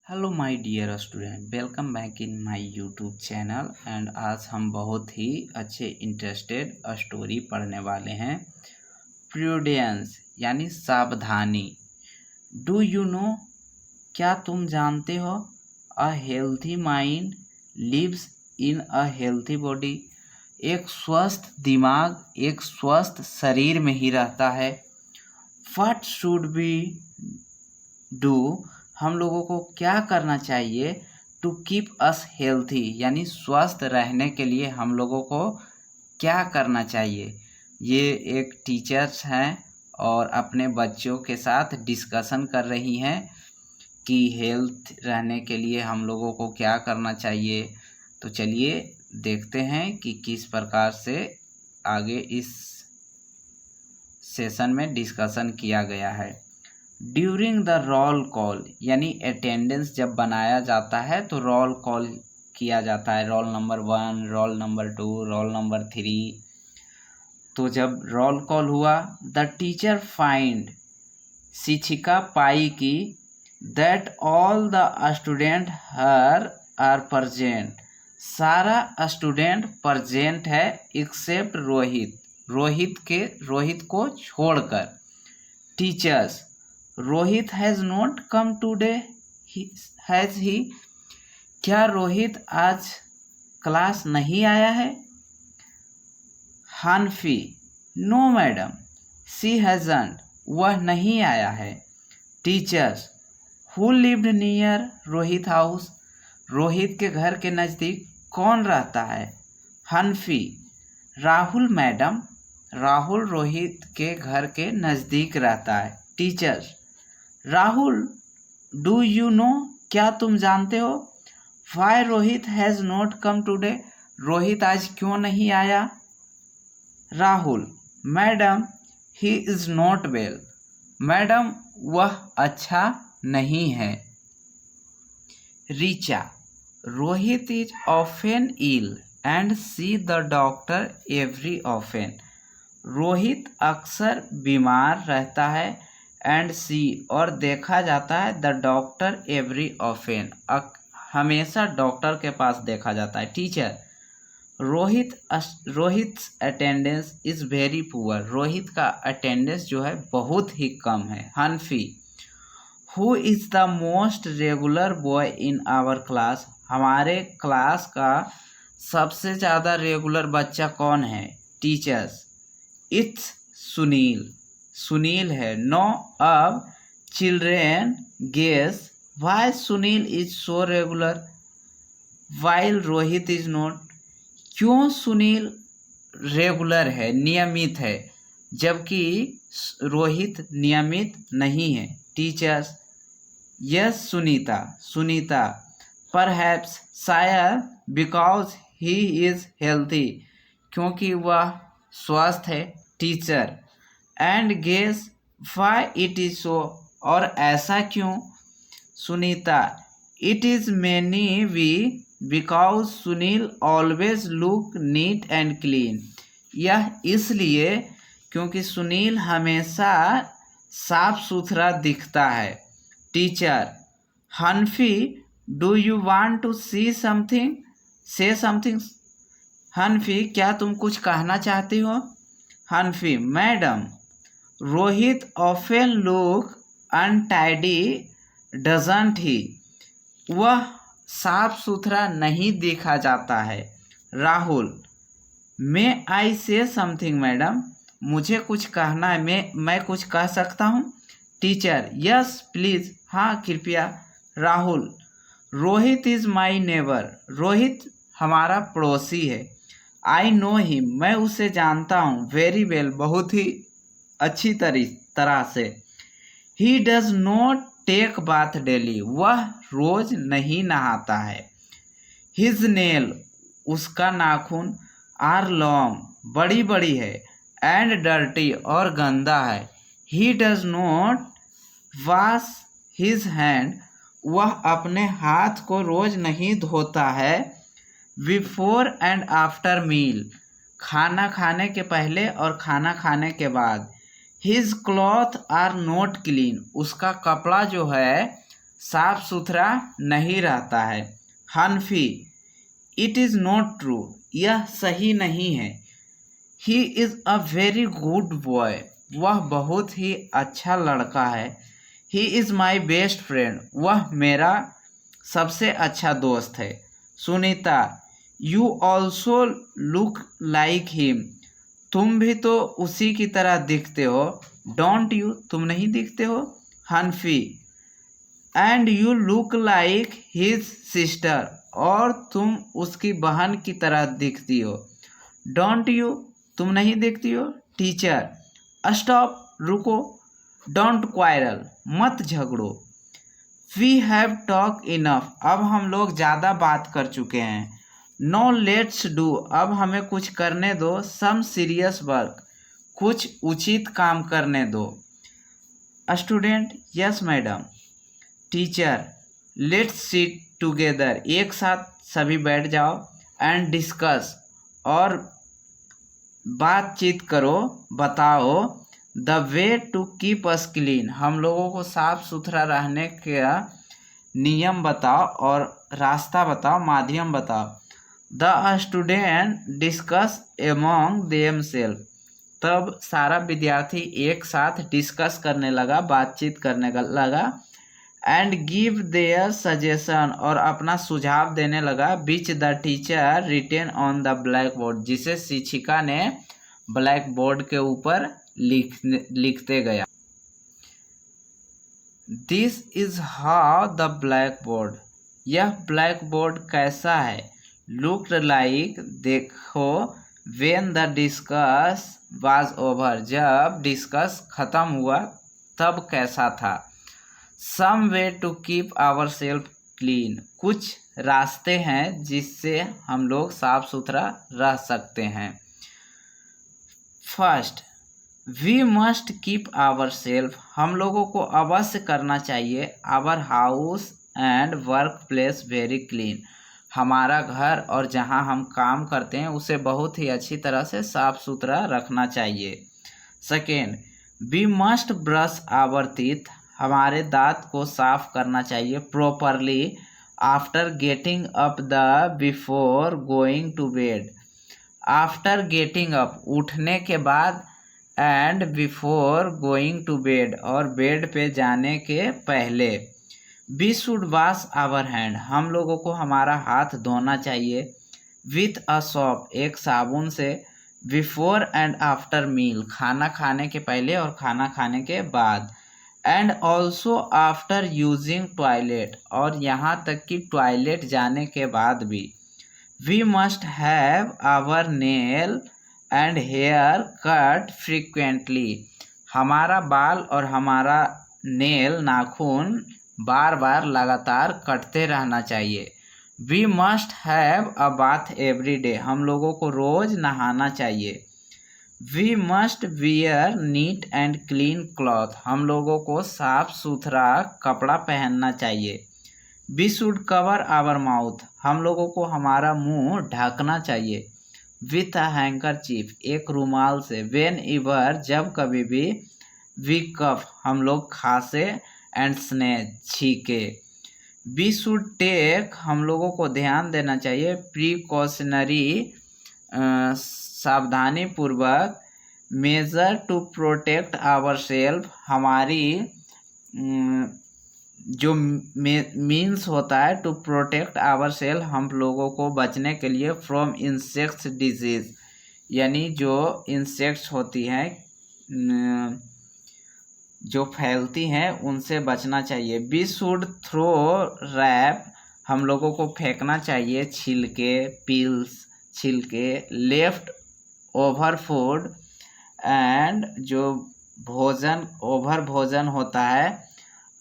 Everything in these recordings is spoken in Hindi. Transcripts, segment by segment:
Hello my dear student, welcome back in my YouTube channel. And आज हम बहुत ही अच्छे इंटरेस्टेड स्टोरी पढ़ने वाले हैं। प्रूडेंस यानी सावधानी। डू यू नो, क्या तुम जानते हो, a healthy mind lives in a healthy body. एक स्वस्थ दिमाग एक स्वस्थ शरीर में ही रहता है। व्हाट शुड बी डू, हम लोगों को क्या करना चाहिए टू कीप अस हेल्थी, यानी स्वस्थ रहने के लिए हम लोगों को क्या करना चाहिए। ये एक टीचर्स हैं और अपने बच्चों के साथ डिस्कशन कर रही हैं कि हेल्थ रहने के लिए हम लोगों को क्या करना चाहिए। तो चलिए देखते हैं कि किस प्रकार से आगे इस सेशन में डिस्कशन किया गया है। ड्यूरिंग द रोल कॉल, यानी अटेंडेंस जब बनाया जाता है तो रोल कॉल किया जाता है। Roll number 1, roll number 2, roll number 3। तो जब रोल कॉल हुआ, द टीचर फाइंड, शिक्षिका पाई कि that all the student here are present, सारा स्टूडेंट प्रेजेंट है एक्सेप्ट रोहित, रोहित को छोड़कर। Teachers, Rohit has not come today, has he, क्या रोहित आज क्लास नहीं आया है। Hanfi, no madam, she hasn't, वह नहीं आया है। Teachers, who lived near Rohit house, Rohit के घर के नज़दीक कौन रहता है। हनफी, राहुल मैडम, राहुल रोहित के घर के नज़दीक रहता है। Teachers, Rahul, do you know, क्या तुम जानते हो, why Rohit has not come today, Rohit आज क्यों नहीं आया। Rahul, madam, he is not well, madam वह अच्छा नहीं है। Richa, Rohit is often ill and see the doctor every often, Rohit अक्सर बीमार रहता है एंड सी, और देखा जाता है, द डॉक्टर एवरी ऑफन, हमेशा डॉक्टर के पास देखा जाता है। Teacher, Rohit attendance is very poor, Rohit का अटेंडेंस जो है बहुत ही कम है। Hanfi, who is the most regular boy in our class, हमारे क्लास का सबसे ज़्यादा रेगुलर बच्चा कौन है। टीचर्स, इट्स सुनील, सुनील है। नो, अब children guess why Sunil is so regular while Rohit is not, क्यों सुनील रेगुलर है, नियमित है, जबकि रोहित नियमित नहीं है। Teachers, yes Sunita, Sunita, perhaps, शायद, बिकॉज ही इज़ हेल्थी, क्योंकि वह स्वस्थ है। Teacher, and guess why it is so, और ऐसा क्यों। Sunita, it is many we because Sunil always look neat and clean, यह इसलिए क्योंकि सुनील हमेशा साफ सुथरा दिखता है। Teacher, Hanfi, do you want to see something, say something, Hanfi क्या तुम कुछ कहना चाहती हो। Hanfi, madam, Rohit often look untidy doesn't ही, वह साफ सुथरा नहीं देखा जाता है। राहुल, मे आई से समथिंग मैडम, मुझे कुछ कहना है, मैं कुछ कह सकता हूँ। टीचर, यस प्लीज़, हाँ कृपया। Rahul, Rohit is my neighbour, Rohit हमारा पड़ोसी है। आई नो हिम, मैं उसे जानता हूँ। वेरी वेल, बहुत ही अच्छी तरह से। He does not take bath daily, वह रोज नहीं नहाता है। हिज नेल, उसका नाखून, आर लॉन्ग, बड़ी बड़ी है, एंड डर्टी, और गंदा है। ही does not wash his hand, वह अपने हाथ को रोज नहीं धोता है। बिफोर एंड आफ्टर मील, खाना खाने के पहले और खाना खाने के बाद। His cloth are not clean, उसका कपड़ा जो है साफ सुथरा नहीं रहता है। Hanfi, it is not true, यह सही नहीं है। He is a very good boy, वह बहुत ही अच्छा लड़का है। He is my best friend, वह मेरा सबसे अच्छा दोस्त है। Sunita, you also look like him, तुम भी तो उसी की तरह दिखते हो। डोंट यू, तुम नहीं दिखते हो। Hanfi, and you look like his sister, और तुम उसकी बहन की तरह दिखती हो। डोंट यू, तुम नहीं दिखती हो। टीचर, स्टॉप, रुको। डोंट क्वारल, मत झगड़ो। वी हैव टॉक इनफ, अब हम लोग ज़्यादा बात कर चुके हैं। नो लेट्स डू, अब हमें कुछ करने दो। सम सीरियस वर्क, कुछ उचित काम करने दो। Student, yes madam. Teacher, let's sit together, एक साथ सभी बैठ जाओ। एंड डिस्कस, और बातचीत करो, बताओ। The way to keep us clean, हम लोगों को साफ सुथरा रहने का नियम बताओ और रास्ता बताओ, माध्यम बताओ। The student discuss among themself, तब सारा विद्यार्थी एक साथ डिस्कस करने लगा, बातचीत करने लगा। एंड गिव देयर सजेशन, और अपना सुझाव देने लगा। Which the teacher written on the black board, जिसे शिक्षिका ने ब्लैक बोर्ड के ऊपर लिखते गया। This is how the black board, यह ब्लैक बोर्ड कैसा है। लुक लाइक, देखो। When the discuss was over, जब डिस्कस खत्म हुआ तब कैसा था। Some way to keep our self clean, कुछ रास्ते हैं जिससे हम लोग साफ सुथरा रह सकते हैं। First, we must keep our self, हम लोगों को अवश्य करना चाहिए our house and work place very clean, हमारा घर और जहां हम काम करते हैं उसे बहुत ही अच्छी तरह से साफ सुथरा रखना चाहिए। Second, we must brush our teeth, हमारे दांत को साफ करना चाहिए properly after getting up the before going to bed, after getting up, उठने के बाद, and before going to bed, और बेड पे जाने के पहले। We should wash our hand, हम लोगों को हमारा हाथ धोना चाहिए विथ अ सोप, एक साबुन से। बिफोर एंड आफ्टर मील, खाना खाने के पहले और खाना खाने के बाद। And also after using toilet, और यहाँ तक कि टॉयलेट जाने के बाद भी। We must have our nail and hair cut frequently, हमारा बाल और हमारा नेल, नाखून बार बार लगातार कटते रहना चाहिए। We must have a bath every day, हम लोगों को रोज़ नहाना चाहिए। We must wear neat and clean cloth, हम लोगों को साफ सुथरा कपड़ा पहनना चाहिए। We should cover our mouth, हम लोगों को हमारा मुंह ढकना चाहिए विथ अ हैंकरचीफ, एक रुमाल से। वेन एवर, जब कभी भी। वी कफ, हम लोग खांसे एंड स्नेज, छीके। वी शुड टेक, हम लोगों को ध्यान देना चाहिए प्रिकॉशनरी, सावधानी पूर्वक। Measure to protect ourself, हमारी जो मीन्स होता है टू प्रोटेक्ट आवर सेल्फ, हम लोगों को बचने के लिए फ्रॉम इंसेक्ट्स डिजीज़, यानी जो इंसेक्ट्स होती हैं जो फैलती हैं उनसे बचना चाहिए। वी शुड थ्रो रैप, हम लोगों को फेंकना चाहिए छिलके, पील्स, छिलके। लेफ्ट ओवर फूड, एंड जो भोजन ओवर भोजन होता है,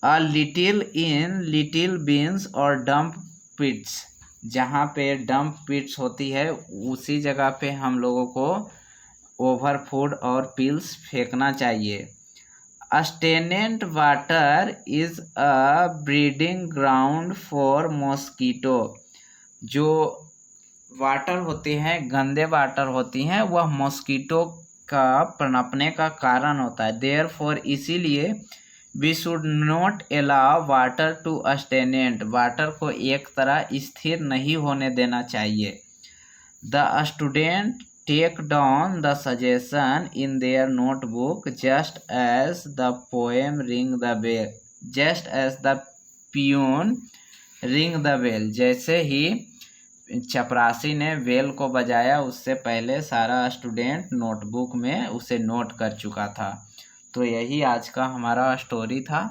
a little in little beans और डंप पिट्स, जहाँ पे डंप पिट्स होती है उसी जगह पे हम लोगों को ओवर फूड और पिल्स फेंकना चाहिए। Stagnant water is a breeding ground for mosquito, जो वाटर होती हैं, गंदे वाटर होती हैं, वह मॉस्कीटो का पनपने का कारण होता है। देयरफॉर, इसीलिए। We should not allow water to stagnant, water को एक तरह स्थिर नहीं होने देना चाहिए। The student take down the suggestion in their notebook just as the poem ring the bell, just as the peon ring the bell, जैसे ही चपरासी ने बेल को बजाया उससे पहले सारा स्टूडेंट नोटबुक में उसे नोट कर चुका था। तो यही आज का हमारा स्टोरी था।